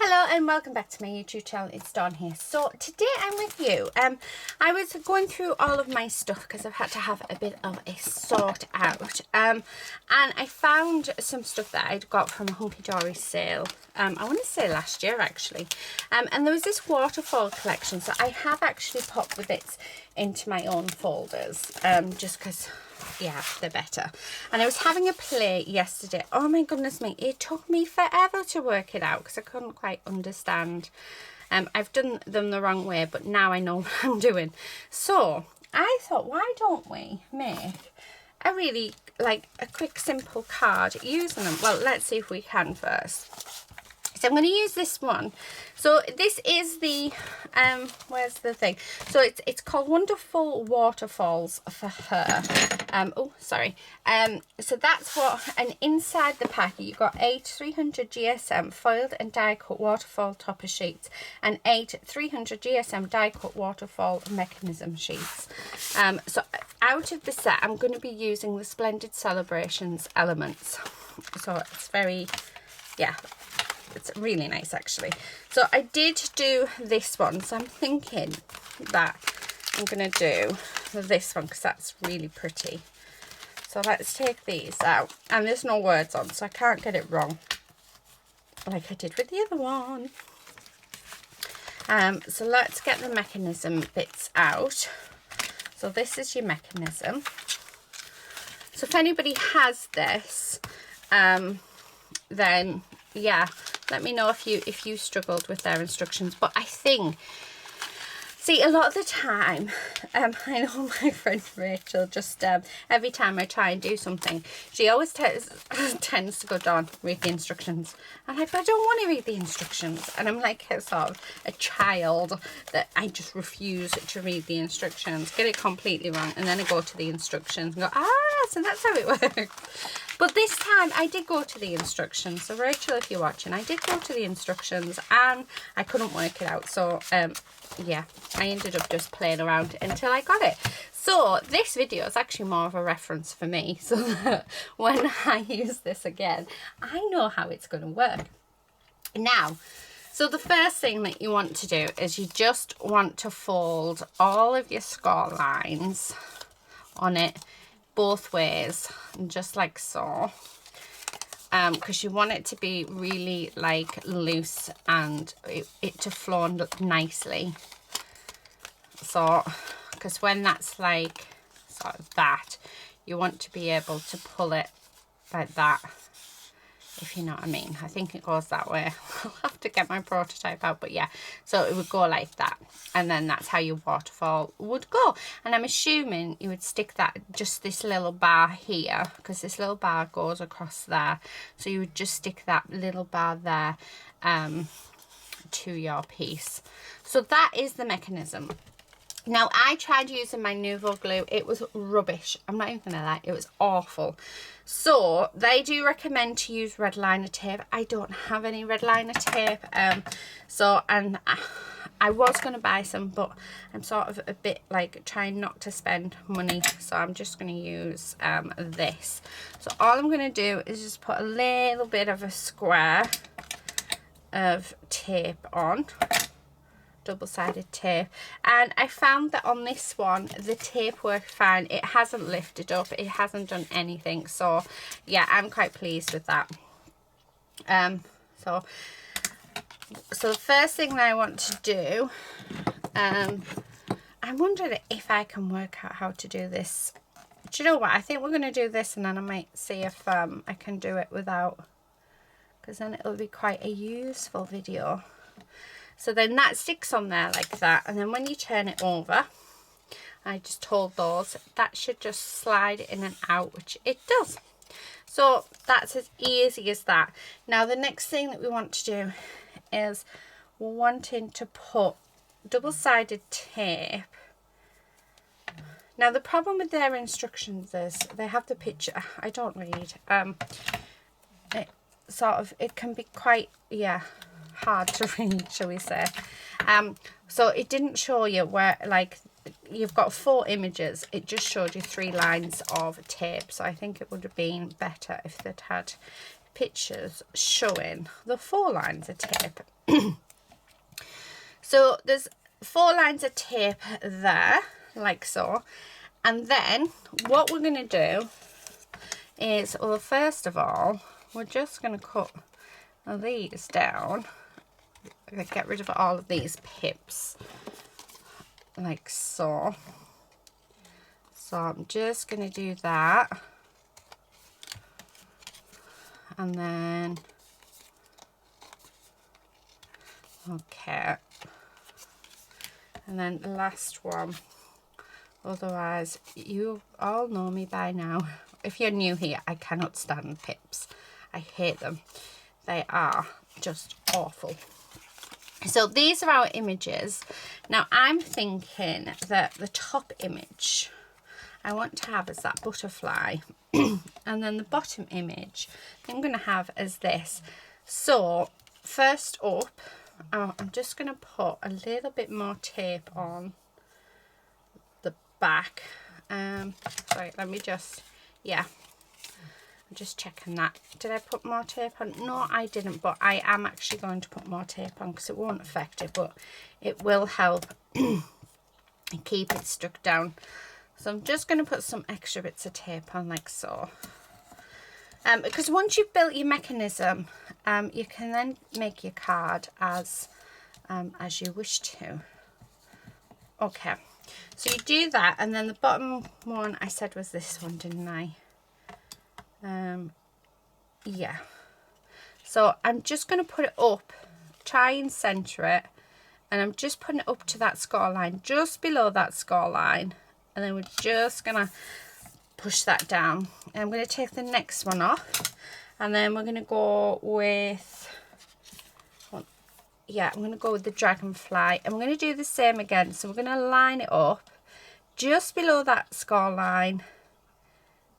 Hello and welcome back to my YouTube channel. It's Dawn here. So today I'm with you. I was going through all of my stuff because I've had to have a bit of a sort out. And I found some stuff that I'd got from a Hunky Dory sale. I want to say last year actually. And there was this waterfall collection. So I have actually popped the bits into my own folders. Just because, yeah, they're better. And I was having a play yesterday. Oh my goodness me, it took me forever to work it out because I couldn't quite understand. I've done them the wrong way, but now I know what I'm doing. So I thought, why don't we make a really a quick simple card using them? Well, let's see if we can first. So I'm going to use this one. So this is the where's the thing? So it's called Wonderful Waterfalls for Her. Oh, sorry. So that's what, and inside the pack you got 8 300 GSM foiled and die cut waterfall topper sheets and 8 300 GSM die cut waterfall mechanism sheets. So out of the set I'm going to be using the Splendid Celebrations elements. So it's very, yeah, it's really nice actually. So I did do this one, so I'm thinking that I'm going to do this one because that's really pretty. So let's take these out, and there's no words on, so I can't get it wrong like I did with the other one. So let's get the mechanism bits out. So this is your mechanism. So if anybody has this, then yeah, let me know if you struggled with their instructions. But I think, see, a lot of the time, I know my friend Rachel, just every time I try and do something, she always tends to go, Dawn, read the instructions. I'm like, but I don't want to read the instructions. And I'm like a sort of a child that I just refuse to read the instructions, get it completely wrong, and then I go to the instructions and go, so that's how it works. But this time I did go to the instructions. So Rachel, if you're watching, I did go to the instructions and I couldn't work it out. So yeah, I ended up just playing around until I got it. So this video is actually more of a reference for me, so that when I use this again, I know how it's going to work. Now, so the first thing that you want to do is you just want to fold all of your score lines on it both ways, just like so, because you want it to be really like loose and it to flow nicely. So because when that's like sort of that, you want to be able to pull it like that, if you know what I mean. I think it goes that way. I'll have to get my prototype out, but yeah, so it would go like that, and then that's how your waterfall would go. And I'm assuming you would stick that, just this little bar here, because this little bar goes across there, so you would just stick that little bar there to your piece. So that is the mechanism. Now, I tried using my Nouveau glue. It was rubbish. I'm not even going to lie. It was awful. So, they do recommend to use red liner tape. I don't have any red liner tape. And I was going to buy some, but I'm sort of a bit like trying not to spend money. So, I'm just going to use this. So, all I'm going to do is just put a little bit of a square of tape on. Double-sided tape, and I found that on this one the tape worked fine. It hasn't lifted up, it hasn't done anything, so yeah, I'm quite pleased with that. So the first thing that I want to do, I'm wondering if I can work out how to do this. Do you know what, I think we're going to do this, and then I might see if I can do it without, because then it'll be quite a useful video. So then that sticks on there like that, and then when you turn it over, I just hold those, that should just slide in and out, which it does. So that's as easy as that. Now the next thing that we want to do is we're wanting to put double-sided tape. Now the problem with their instructions is they have the picture, I don't read, it can be quite, yeah, hard to read, shall we say. So it didn't show you where, like, you've got 4 images, it just showed you 3 lines of tape. So I think it would have been better if they'd had pictures showing the 4 lines of tape. So there's 4 lines of tape there, like so. And then what we're going to do is, well, first of all, we're just going to cut these down. Get rid of all of these pips, like so. So I'm just going to do that. And then, okay. And then the last one. Otherwise, you all know me by now. If you're new here, I cannot stand pips. I hate them. They are just awful. So these are our images. Now I'm thinking that the top image I want to have as that butterfly. And then the bottom image I'm going to have as this. So first up, I'm just going to put a little bit more tape on the back. Sorry, let me just, yeah, I'm just checking that. Did I put more tape on? No, I didn't, but I am actually going to put more tape on because it won't affect it, but it will help keep it stuck down. So I'm just going to put some extra bits of tape on, like so. Because once you've built your mechanism, you can then make your card as you wish to. Okay, so you do that, and then the bottom one I said was this one, didn't I? Yeah. So I'm just going to put it up, try and center it, and I'm just putting it up to that score line, just below that score line, and then we're just going to push that down. And I'm going to take the next one off, and then we're going to go with, yeah, I'm going to go with the dragonfly, and we're going to do the same again. So we're going to line it up just below that score line,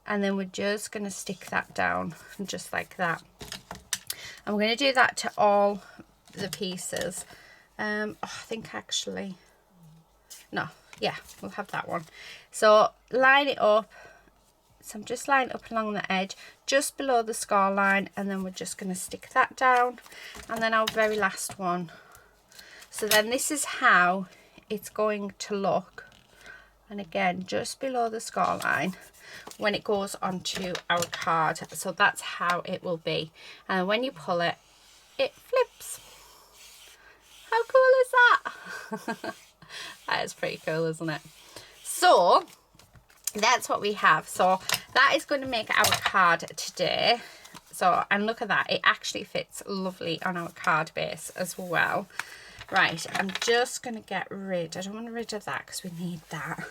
and then we're just going to stick that down just like that. And we're going to do that to all the pieces. I think actually, no, yeah, we'll have that one. So line it up. So I'm just lining up along the edge just below the score line, and then we're just going to stick that down, and then our very last one. So then this is how it's going to look, and again just below the score line when it goes onto our card. So that's how it will be, and when you pull it, it flips. How cool is that? That is pretty cool, isn't it? So that's what we have. So that is going to make our card today. So, and look at that, it actually fits lovely on our card base as well. Right, I'm just going to get rid, I don't want to rid of that because we need that.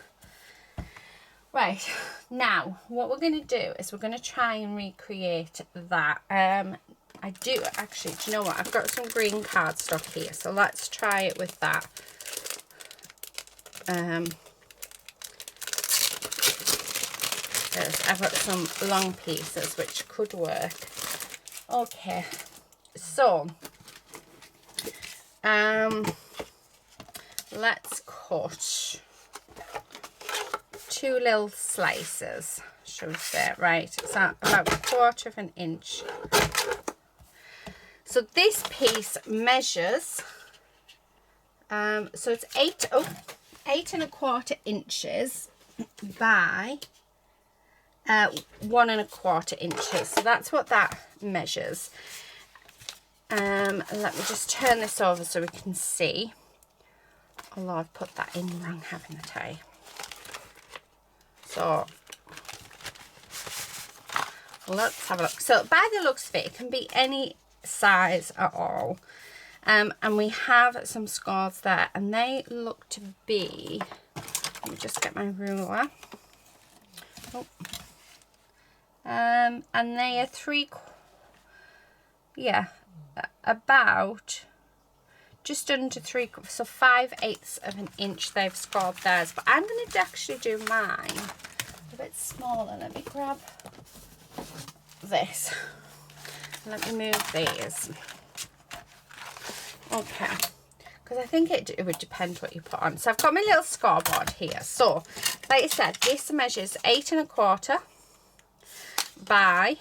Right, now what we're going to do is we're going to try and recreate that. I do actually, do you know what, I've got some green cardstock here, so let's try it with that. I've got some long pieces which could work. Okay, so let's cut 2 little slices, shall we say, right? So about 1/4 of an inch. So this piece measures, so it's 8 1/4 inches by 1 1/4 inches. So that's what that measures. Let me just turn this over so we can see. Oh, I've put that in wrong, haven't I? So let's have a look. So by the looks of it, it can be any size at all. And we have some scores there, and they look to be, let me just get my ruler. Oh. And they are about just under 3, so 5/8 of an inch they've scored theirs. But I'm going to actually do mine a bit smaller. Let me grab this. Let me move these. Okay, because I think it would depend what you put on. So I've got my little scoreboard here. So like I said, this measures 8 1/4 by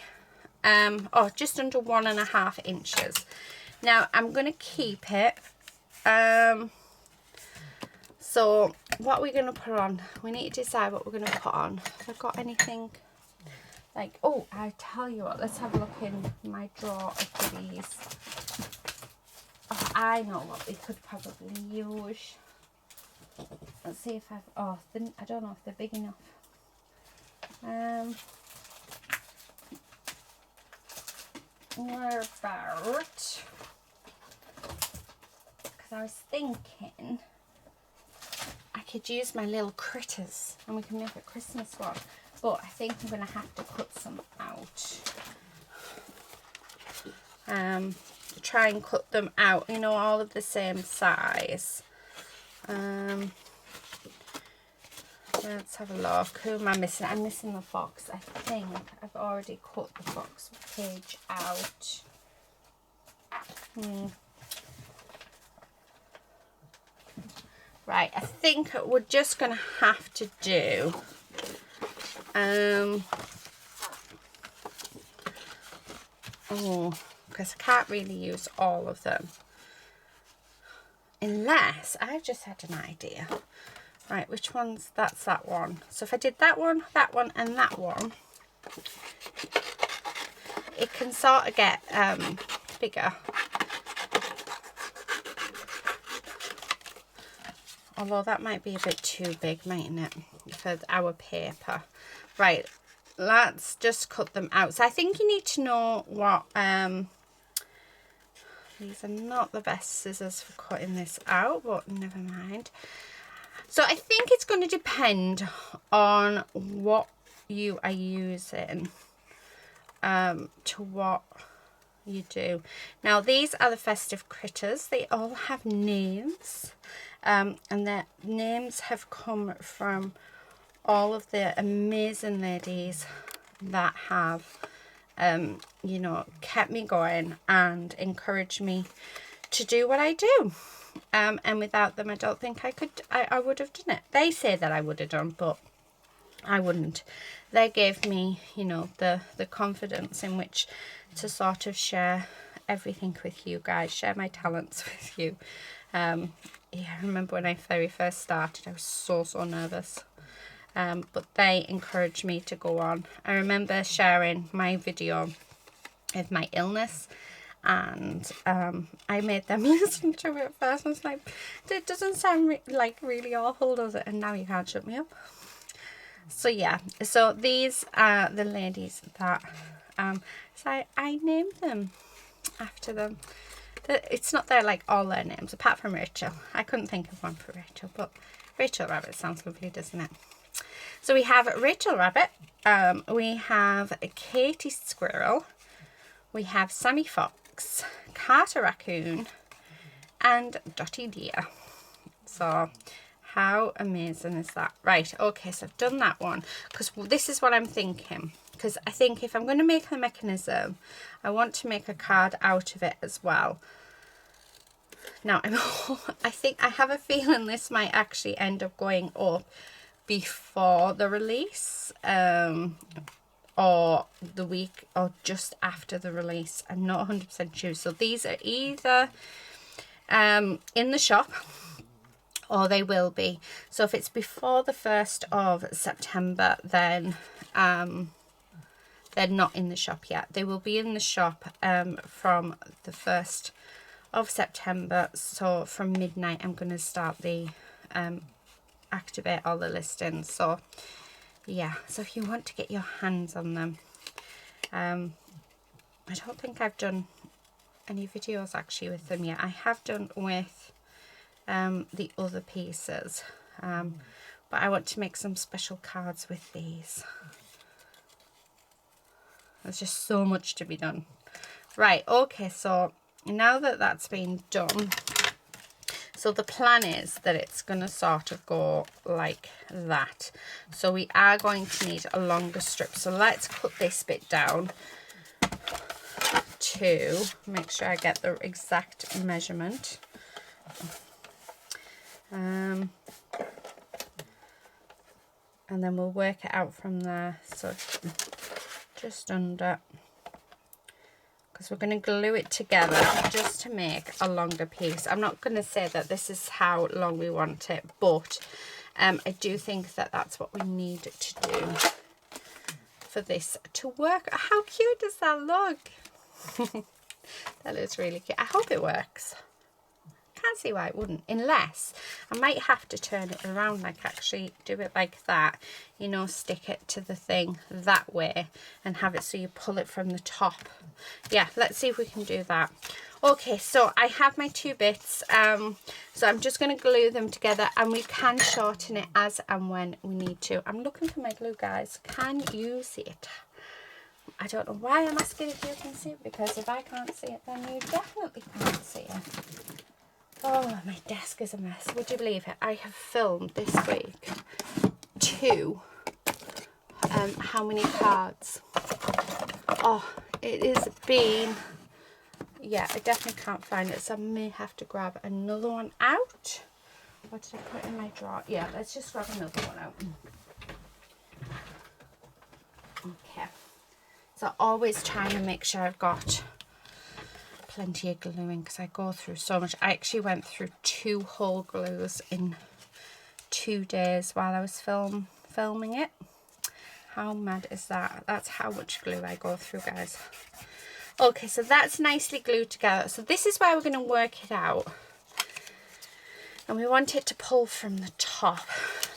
oh, just under 1.5 inches. Now I'm going to keep it. So what we're going to put on, we need to decide what we're going to put on. Have I got anything like, oh, I tell you what, let's have a look in my drawer of goodies. Oh, I know what we could probably use. Let's see if I've, oh, I don't know if they're big enough. Where about, because I was thinking I could use my little critters and we can make a Christmas one, but I think I'm going to have to cut some out. Try and cut them out, you know, all of the same size. Let's have a look. Who am I missing? I'm missing the fox. I think I've already cut the fox page out. Right, I think we're just going to have to do oh, because I can't really use all of them unless I've just had an idea. Right, which one's, that's that one. So if I did that one, and that one, it can sort of get bigger. Although that might be a bit too big, mightn't it, for our paper. Right, let's just cut them out. So I think you need to know what, these are not the best scissors for cutting this out, but never mind. So I think it's going to depend on what you are using to what you do. Now these are the festive critters. They all have names. And their names have come from all of the amazing ladies that have, you know, kept me going and encouraged me to do what I do. And without them, I don't think I would have done it. They say that I would have done, but I wouldn't. They gave me, you know, the confidence in which to sort of share everything with you guys, share my talents with you. Yeah, I remember when I very first started, I was so nervous. But they encouraged me to go on. I remember sharing my video of my illness, and I made them listen to it first. I was like, it doesn't sound like really awful, does it? And now you can't shut me up. So yeah, so these are the ladies that so I named them after them. It's not their, like, all their names, apart from Rachel. I couldn't think of one for Rachel, but Rachel Rabbit sounds lovely, doesn't it? So we have Rachel Rabbit, we have Katie Squirrel, we have Sammy Fox, Carter Raccoon, and Dottie Deer. So how amazing is that? Right, okay, so I've done that one, because this is what I'm thinking. Because I think if I'm going to make the mechanism, I want to make a card out of it as well. Now, I have a feeling this might actually end up going up before the release, or the week, or just after the release. I'm not 100% sure. So these are either in the shop, or they will be. So if it's before the 1st of September, then they're not in the shop yet. They will be in the shop from the 1st of September. So from midnight, I'm going to start the activate all the listings. So yeah, so if you want to get your hands on them, I don't think I've done any videos actually with them yet. I have done with the other pieces, but I want to make some special cards with these. There's just so much to be done. Right, okay, so now that that's been done, so the plan is that it's going to sort of go like that. So we are going to need a longer strip. So let's cut this bit down to make sure I get the exact measurement. And then we'll work it out from there. So just under because we're going to glue it together just to make a longer piece. I'm not going to say that this is how long we want it, but I do think that that's what we need to do for this to work. How cute does that look? That looks really cute. I hope it works. Can't see why it wouldn't, unless I might have to turn it around, like actually do it like that, you know, stick it to the thing that way and have it so you pull it from the top. Yeah, let's see if we can do that. Okay, so I have my 2 bits, so I'm just going to glue them together, and we can shorten it as and when we need to. I'm looking for my glue, guys. Can you see it? I don't know why I'm asking if you can see it, because if I can't see it, then you definitely can't see it. Oh, my desk is a mess. Would you believe it? I have filmed this week 2, how many cards? Oh, it has been, yeah, I definitely can't find it, so I may have to grab another one out. What did I put in my drawer? Yeah, let's just grab another one out. Okay. So always trying to make sure I've got plenty of gluing, because I go through so much. I actually went through 2 whole glues in 2 days while I was filming it. How mad is that? That's how much glue I go through, guys. Okay, so that's nicely glued together. So this is where we're going to work it out, and we want it to pull from the top.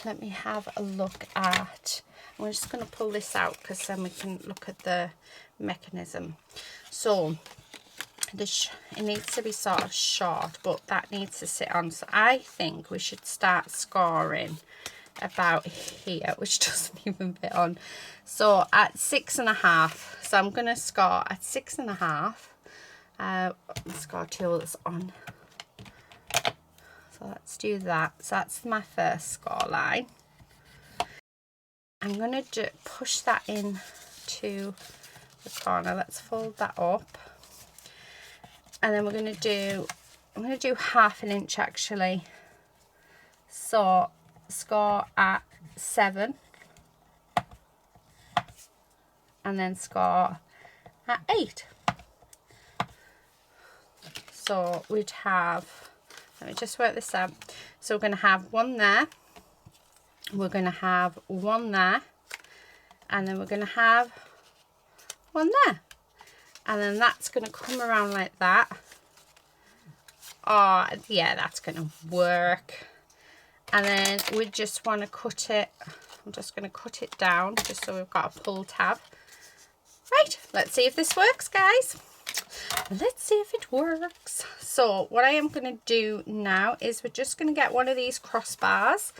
Let me have a look at, we're just going to pull this out, because then we can look at the mechanism. So it needs to be sort of short, but that needs to sit on. So I think we should start scoring about here, which doesn't even fit on. So at 6.5. So I'm going to score at 6.5. Score tool is on. So let's do that. So that's my first score line. I'm going to push that in to the corner. Let's fold that up. And then we're going to do, I'm going to do 1/2 inch actually. So score at 7. And then score at 8. So we'd have, let me just work this out. So we're going to have 1 there. We're going to have 1 there. And then we're going to have 1 there. And then that's going to come around like that. Oh, yeah, that's going to work. And then we just want to cut it. I'm just going to cut it down just so we've got a pull tab. Right, let's see if this works, guys. Let's see if it works. So what I am going to do now is we're just going to get one of these crossbars,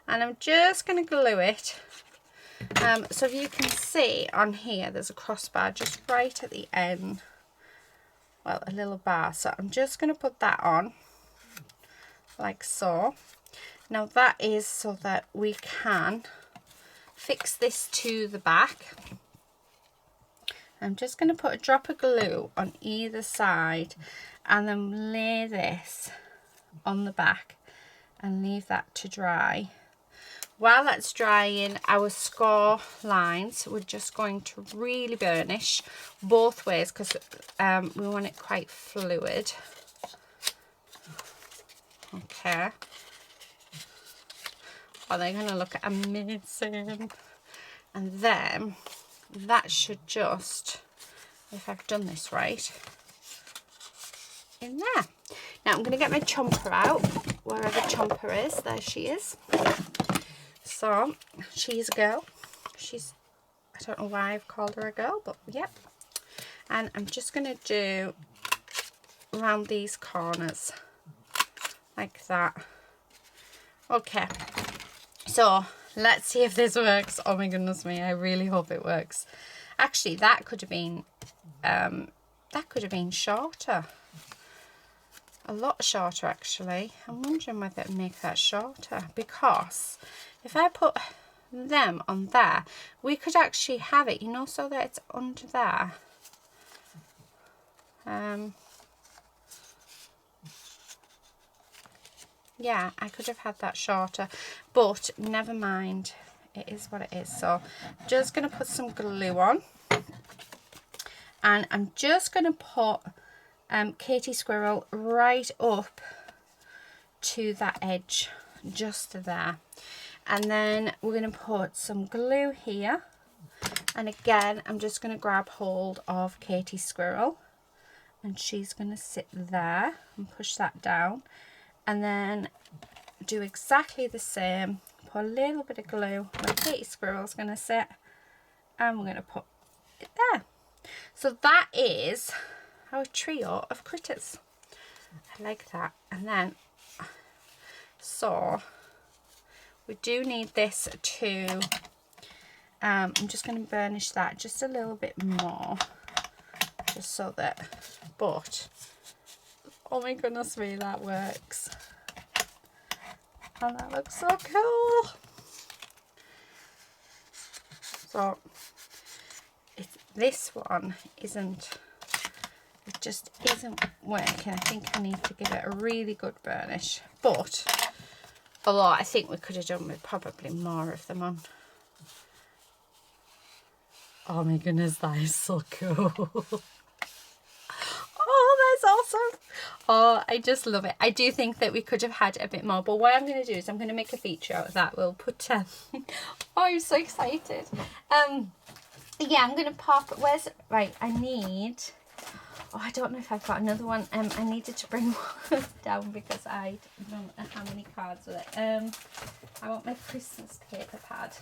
and I'm just going to glue it. So if you can see on here, there's a crossbar just right at the end. Well, a little bar. So I'm just going to put that on like so. Now that is so that we can fix this to the back. I'm just going to put a drop of glue on either side and then lay this on the back and leave that to dry. While that's drying, our score lines, we're just going to really burnish both ways, because we want it quite fluid. Okay. Oh, they're going to look amazing. And then that should just, if I've done this right, in there. Now I'm going to get my chomper out, wherever chomper is. There she is. So she's a girl. She's, I don't know why I've called her a girl, but yep. And I'm just going to do around these corners like that. Okay, so let's see if this works. Oh my goodness me, I really hope it works. Actually, that could have been shorter. A lot shorter, actually. I'm wondering whether it'd make that shorter, because if I put them on there, we could actually have it, you know, so that it's under there. Yeah, I could have had that shorter, but never mind. It is what it is. So I'm just going to put some glue on. And I'm just going to put Katie Squirrel right up to that edge, just there. And then we're going to put some glue here. And again, I'm just going to grab hold of Katie Squirrel. And she's going to sit there and push that down. And then do exactly the same. Put a little bit of glue where Katie Squirrel's going to sit. And we're going to put it there. So that is our trio of critters. I like that. And then, so we do need this to, I'm just going to burnish that just a little bit more. Just so that, but, oh my goodness me, that works. And that looks so cool. So, this one isn't, it just isn't working. I think I need to give it a really good burnish. But, although I think we could have done with probably more of them on. Oh my goodness, that is so cool. Oh, that's awesome. Oh, I just love it. I do think that we could have had a bit more, but what I'm going to do is I'm going to make a feature out of that. We'll put, oh, I'm so excited. Yeah, I'm going to pop, right, I need, oh, I don't know if I've got another one. I needed to bring one down because I don't know how many cards with it. I want my Christmas paper pad.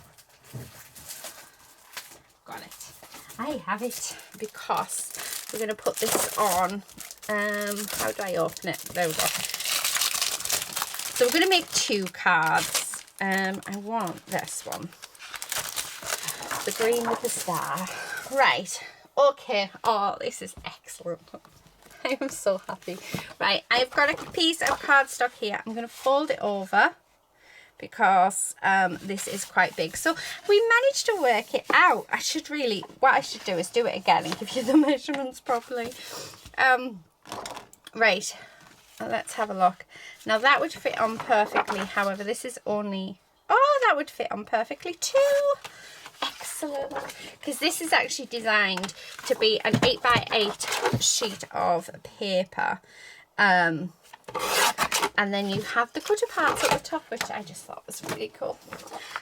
Got it. I have it because we're going to put this on. How do I open it? There we go. So we're going to make 2 cards. I want this one. The green with the star. Right. Okay. Oh, this is excellent. I am so happy. Right. I've got a piece of cardstock here. I'm going to fold it over because this is quite big. So we managed to work it out. What I should do is do it again and give you the measurements properly. Right, let's have a look. Now that would fit on perfectly. However, this is only, oh, that would fit on perfectly too. Excellent. Because this is actually designed to be an 8x8 sheet of paper. And then you have the cutter parts at the top, which I just thought was really cool.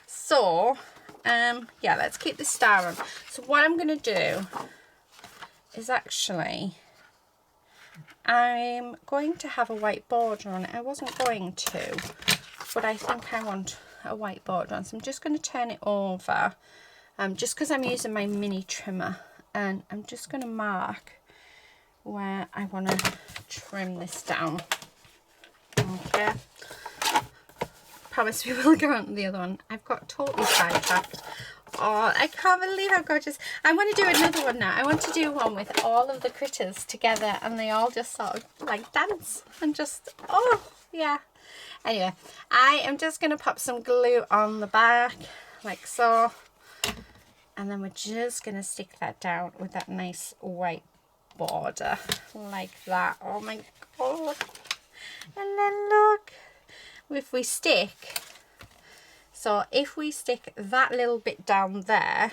So, yeah, let's keep the star on. So what I'm going to do is actually, I'm going to have a white border on it. I wasn't going to, but I think I want a white border on. So I'm just going to turn it over, just because I'm using my mini trimmer. And I'm just going to mark where I want to trim this down. Okay. Promise we will go on to the other one. I've got totally sidetracked. Oh, I can't believe how gorgeous. I want to do another one now. I want to do one with all of the critters together and they all just sort of like dance and just, oh, yeah. Anyway, I am just going to pop some glue on the back like so. And then we're just going to stick that down with that nice white border like that. Oh my God. And then look, if we stick, so if we stick that little bit down there,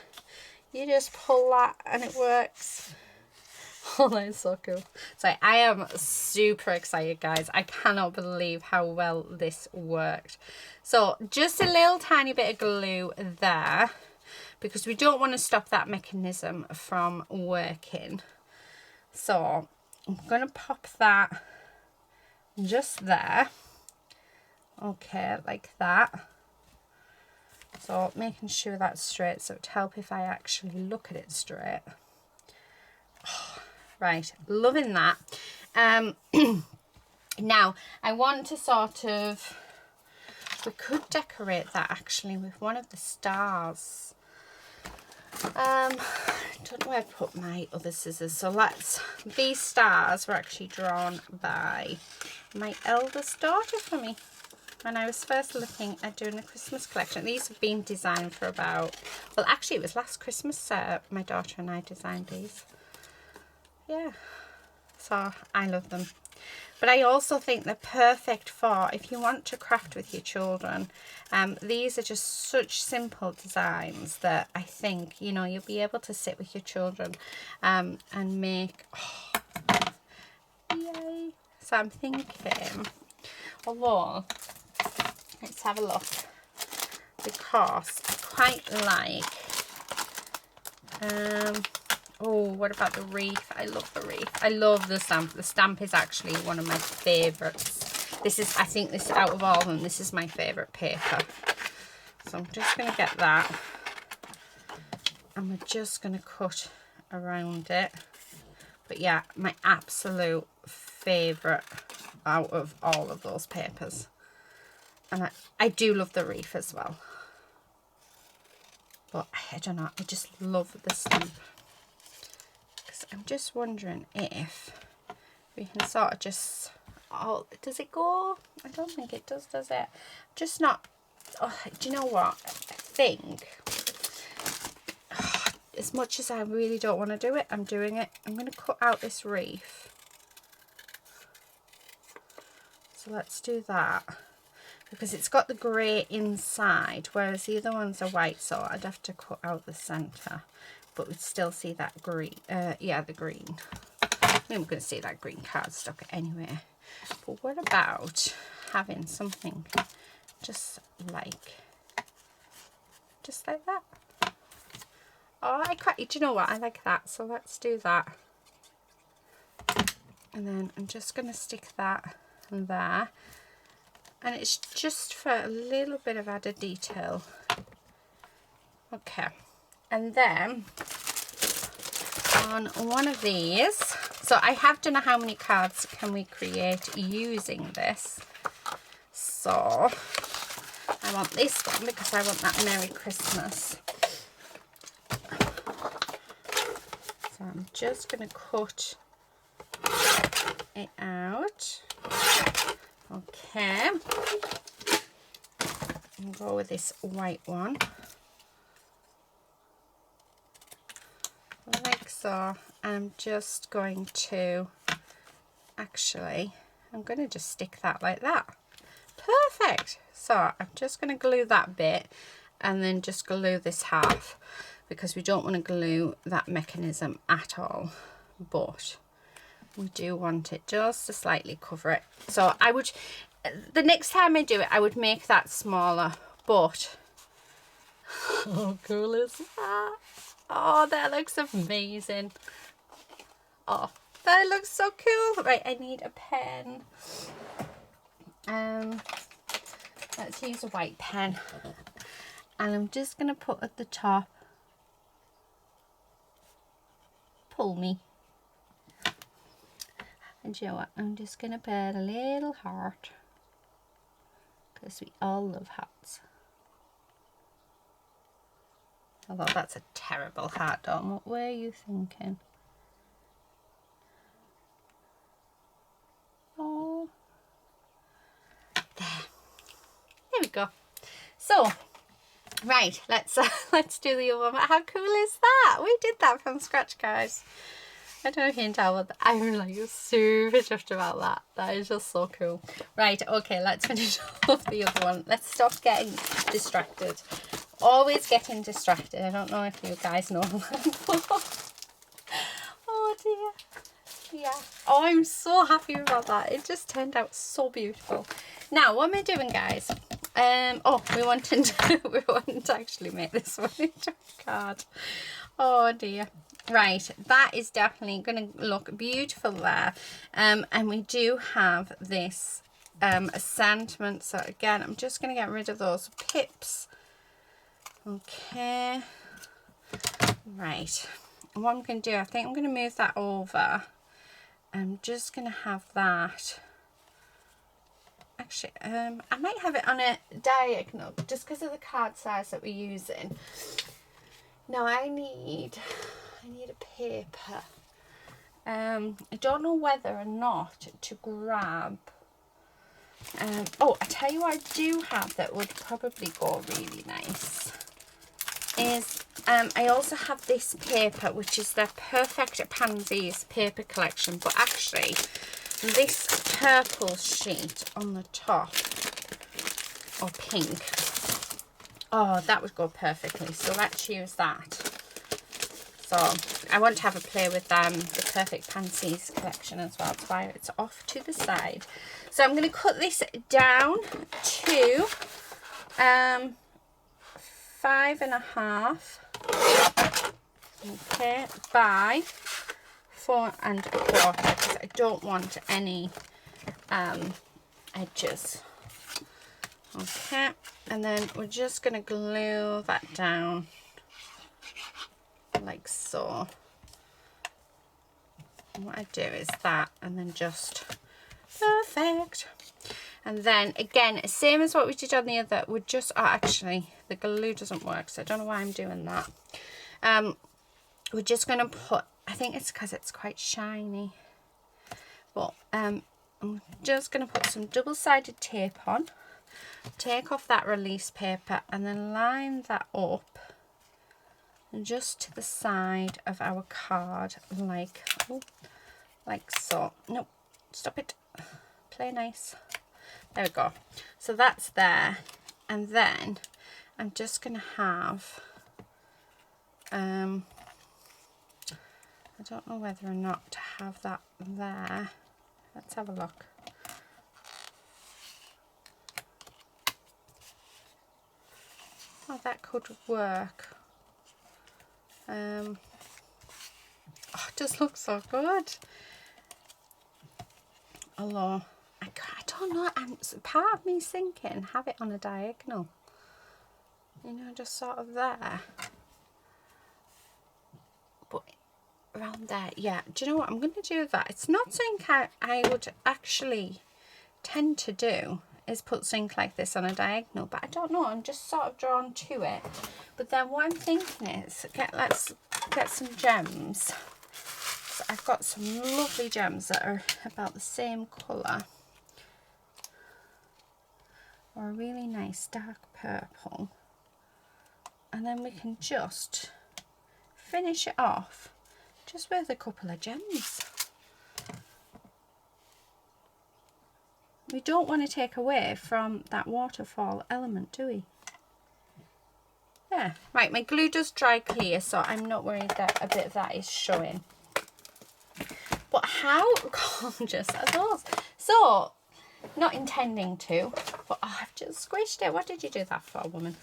you just pull that and it works. Oh, that's so cool. So I am super excited, guys. I cannot believe how well this worked. So just a little tiny bit of glue there because we don't want to stop that mechanism from working. So I'm going to pop that just there. Okay, like that. So making sure that's straight, so it would help if I actually look at it straight. Oh, right, loving that. Now I want to sort of, we could decorate that actually with one of the stars. I don't know where I put my other scissors. So these stars were actually drawn by my eldest daughter for me when I was first looking at doing the Christmas collection. These have been designed for about, well actually it was last Christmas my daughter and I designed these. Yeah, so I love them. But I also think they're perfect for if you want to craft with your children. These are just such simple designs that I think, you know, you'll be able to sit with your children and make, oh, yay. So I'm thinking, although, let's have a look, because I quite like, oh, what about the wreath? I love the wreath. I love the stamp. The stamp is actually one of my favourites. This is, I think this, out of all of them, this is my favourite paper. So I'm just going to get that. And we're just going to cut around it. But yeah, my absolute favourite out of all of those papers. And I do love the wreath as well. But I don't know, I just love the stamp. Because I'm just wondering if we can sort of just, oh, does it go? I don't think it does it? Just not, oh, do you know what? I think, oh, as much as I really don't want to do it, I'm doing it. I'm going to cut out this wreath. So let's do that. Because it's got the grey inside, whereas the other ones are white, so I'd have to cut out the centre. But we'd still see that green, yeah, the green. I mean, we're going to see that green cardstock anyway. But what about having something just like that? Oh, I quite, do you know what? I like that, so let's do that. And then I'm just going to stick that there. And it's just for a little bit of added detail. Okay. And then on one of these, so I have done a how many cards can we create using this. So I want this one because I want that Merry Christmas. So I'm just going to cut it out. Okay, and go with this white one, like so. I'm just going to, actually, I'm going to just stick that like that. Perfect. So I'm just going to glue that bit and then just glue this half, because we don't want to glue that mechanism at all, but we do want it just to slightly cover it. So I would, the next time I do it, I would make that smaller, but how cool is that? Oh, that looks amazing. Oh, that looks so cool. Right, I need a pen. Let's use a white pen. And I'm just going to put at the top, pull me. And you know what, I'm just going to put a little heart, because we all love hearts. Although that's a terrible heart, Dawn. What were you thinking? Oh, there we go. So, right, let's do the other one. How cool is that? We did that from scratch, guys. I don't know if you can tell, but I'm like super chuffed about that. That is just so cool. Right, okay, let's finish off the other one. Let's stop getting distracted. Always getting distracted. I don't know if you guys know that. Oh dear. Yeah. Oh, I'm so happy about that. It just turned out so beautiful. Now, what am I doing, guys? Oh, we wanted to actually make this one into a card. Oh dear. Right, that is definitely going to look beautiful there. And we do have this sentiment. So again, I'm just going to get rid of those pips. Okay. Right. And what I'm going to do, I think I'm going to move that over. I'm just going to have that. Actually, I might have it on a diagonal just because of the card size that we're using. Now I need a paper. I don't know whether or not to grab. Oh, I tell you what I do have that would probably go really nice. Is I also have this paper, which is their Perfect Pansies paper collection. But actually, this purple sheet on the top, or pink. Oh, that would go perfectly. So let's use that. So I want to have a play with the Perfect Pansies collection as well. That's why it's off to the side. So I'm going to cut this down to 5.5, okay, by 4.25, because I don't want any edges. Okay, and then we're just going to glue that down like so. And what I do is that, and then just perfect. And then again, same as what we did on the other, we're just, oh, actually the glue doesn't work, so I don't know why I'm doing that. We're just going to put, I think it's because it's quite shiny, but I'm just going to put some double-sided tape on, take off that release paper, and then line that up just to the side of our card, like, oh, like so. Nope, stop it, play nice. There we go. So that's there, and then I'm just going to have, I don't know whether or not to have that there. Let's have a look. Oh, that could work. Oh, it just looks so good. Although, I don't know, part of me's thinking, have it on a diagonal. You know, just sort of there. But around there, yeah. Do you know what? I'm going to do that. It's not something I would actually tend to do, is put something like this on a diagonal, but I don't know, I'm just sort of drawn to it. But then what I'm thinking is, let's get some gems. So I've got some lovely gems that are about the same colour, or a really nice dark purple, and then we can just finish it off just with a couple of gems. We don't want to take away from that waterfall element, do we? Yeah. Right, my glue does dry clear, so I'm not worried that a bit of that is showing. But how gorgeous are those? So, not intending to, but oh, I've just squished it. What did you do that for, woman?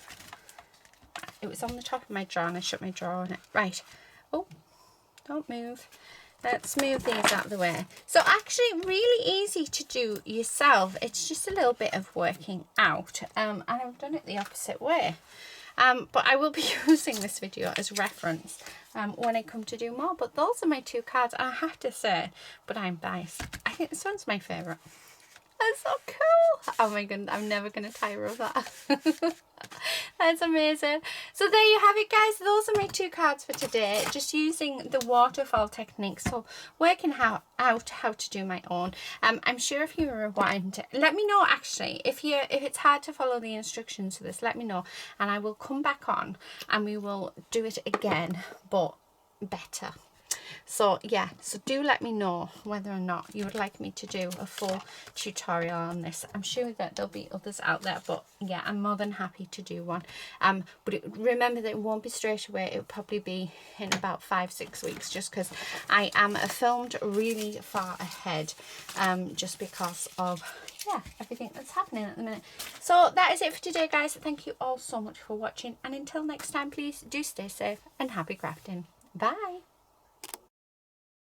It was on the top of my drawer and I shut my drawer on it. Right. Oh, don't move. Let's move these out of the way. So actually really easy to do yourself. It's just a little bit of working out. And I've done it the opposite way. But I will be using this video as reference when I come to do more. But those are my two cards. I have to say, but I'm biased, I think this one's my favourite. That's so cool. Oh my goodness, I'm never going to tire of that. That's amazing. So there you have it, guys. Those are my two cards for today. Just using the waterfall technique. So working out how to do my own. I'm sure if you rewind, let me know actually. If it's hard to follow the instructions for this, let me know. And I will come back on and we will do it again, but better. So yeah, so do let me know whether or not you would like me to do a full tutorial on this. I'm sure that there'll be others out there, but yeah, I'm more than happy to do one. But remember that it won't be straight away. It'll probably be in about 5-6 weeks, just because I am filmed really far ahead, just because of everything that's happening at the minute. So that is it for today, guys. Thank you all so much for watching, and until next time, please do stay safe and happy crafting. Bye.